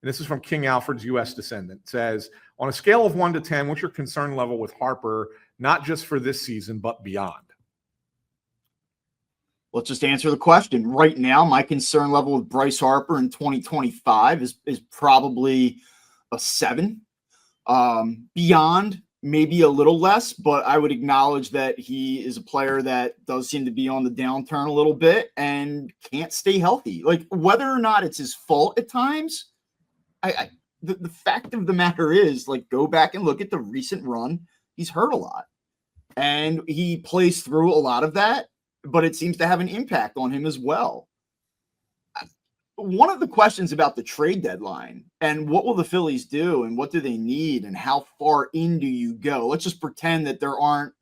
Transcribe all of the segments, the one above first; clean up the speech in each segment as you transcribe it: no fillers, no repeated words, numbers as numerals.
and this is from King Alfred's U.S. Descendant, says, on a scale of 1 to 10, what's your concern level with Harper, not just for this season, but beyond? Let's just answer the question. Right now, my concern level with Bryce Harper in 2025 is probably a 7. Beyond, maybe a little less, but I would acknowledge that he is a player that does seem to be on the downturn a little bit and can't stay healthy. Like, whether or not it's his fault at times, the fact of the matter is, like, go back and look at the recent run. He's hurt a lot, and he plays through a lot of that, but it seems to have an impact on him as well. One of the questions about the trade deadline and what will the Phillies do and what do they need and how far in do you go? Let's just pretend that there aren't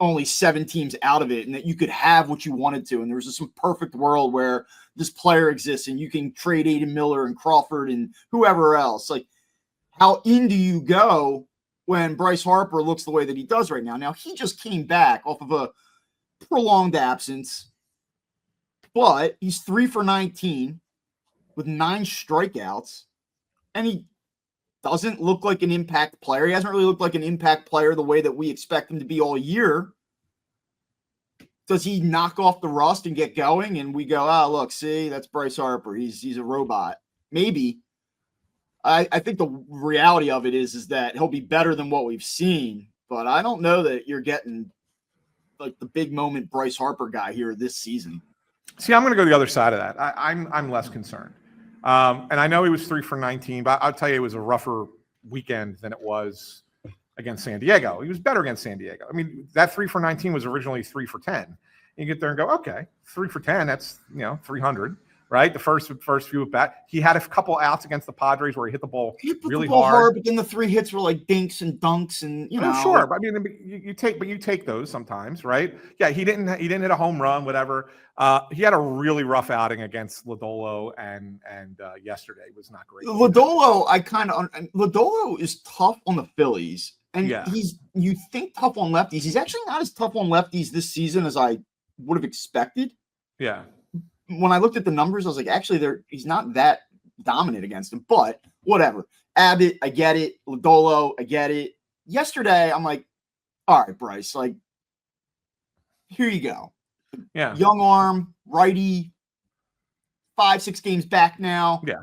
only 7 teams out of it and that you could have what you wanted to. And there's just some perfect world where this player exists and you can trade Aiden Miller and Crawford and whoever else. Like, how in do you go when Bryce Harper looks the way that he does right now? Now, he just came back off of a prolonged absence, but he's 3 for 19 with 9 strikeouts, and he doesn't look like an impact player. He hasn't really looked like an impact player the way that we expect him to be all year. Does he knock off the rust and get going, and we go, oh, look, see, that's Bryce Harper. He's a robot. Maybe. I think the reality of it is that he'll be better than what we've seen, but I don't know that you're getting like the big moment Bryce Harper guy here this season. See, I'm going to go the other side of that. I'm less concerned. And I know he was 3 for 19, but I'll tell you, it was a rougher weekend than it was against San Diego. He was better against San Diego. I mean, that 3 for 19 was originally 3 for 10. You get there and go, okay, 3 for 10, that's, 300, right? The first few at bat. He had a couple outs against the Padres where he hit the ball really hard. But then the 3 hits were like dinks and dunks and, Sure. But I mean, you take those sometimes, right? Yeah, he didn't hit a home run, whatever. He had a really rough outing against Lodolo and yesterday was not great. Lodolo is tough on the Phillies. And you think tough on lefties. He's actually not as tough on lefties this season as I would have expected. Yeah. When I looked at the numbers, I was like, actually, he's not that dominant against him, but whatever. Abbott, I get it. Lodolo, I get it. Yesterday, I'm like, all right, Bryce, like, here you go. Yeah. Young arm, righty, 5-6 games back now. Yeah.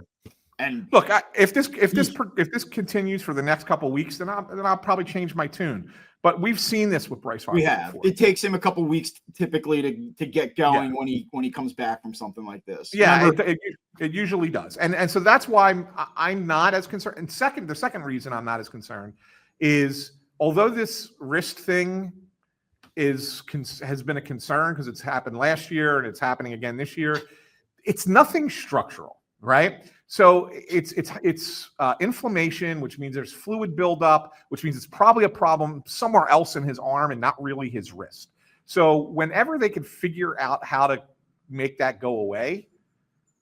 And look, if this continues for the next couple of weeks, then I'll probably change my tune. But we've seen this with Bryce Harper. We have. Before. It takes him a couple of weeks typically to get going when he comes back from something like this. Yeah, it usually does, and so that's why I'm not as concerned. And the second reason I'm not as concerned is, although this wrist thing has been a concern because it's happened last year and it's happening again this year, it's nothing structural, right? So it's inflammation, which means there's fluid buildup, which means it's probably a problem somewhere else in his arm and not really his wrist. So whenever they can figure out how to make that go away,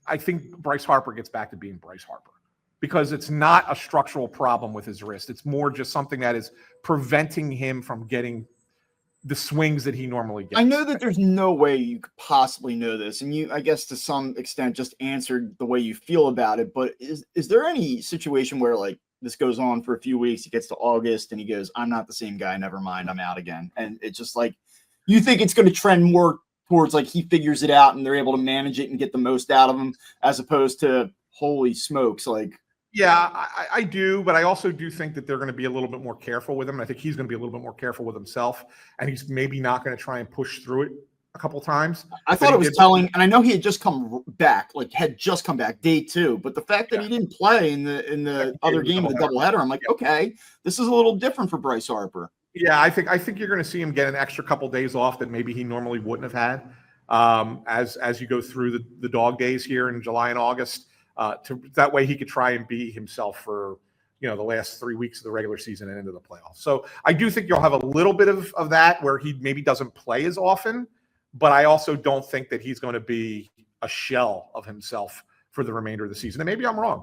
I think Bryce Harper gets back to being Bryce Harper, because it's not a structural problem with his wrist. It's more just something that is preventing him from getting the swings that he normally gets. I know that there's no way you could possibly know this, and you, I guess, to some extent just answered the way you feel about it, but is there any situation where, like, this goes on for a few weeks, he gets to August, and he goes, I'm not the same guy, never mind, I'm out again. And it's just like, you think it's going to trend more towards, like, he figures it out and they're able to manage it and get the most out of him, as opposed to, holy smokes, like, yeah, I do, but I also do think that they're going to be a little bit more careful with him. I think he's going to be a little bit more careful with himself, and he's maybe not going to try and push through it a couple times. I thought it was telling, and I know he had just come back, day 2, but the fact that he didn't play in the other game of the doubleheader, I'm like, okay, this is a little different for Bryce Harper. Yeah, I think you're going to see him get an extra couple days off that maybe he normally wouldn't have had as you go through the dog days here in July and August. That way he could try and be himself for, the last 3 weeks of the regular season and into the playoffs. So I do think you'll have a little bit of that where he maybe doesn't play as often, but I also don't think that he's going to be a shell of himself for the remainder of the season. And maybe I'm wrong.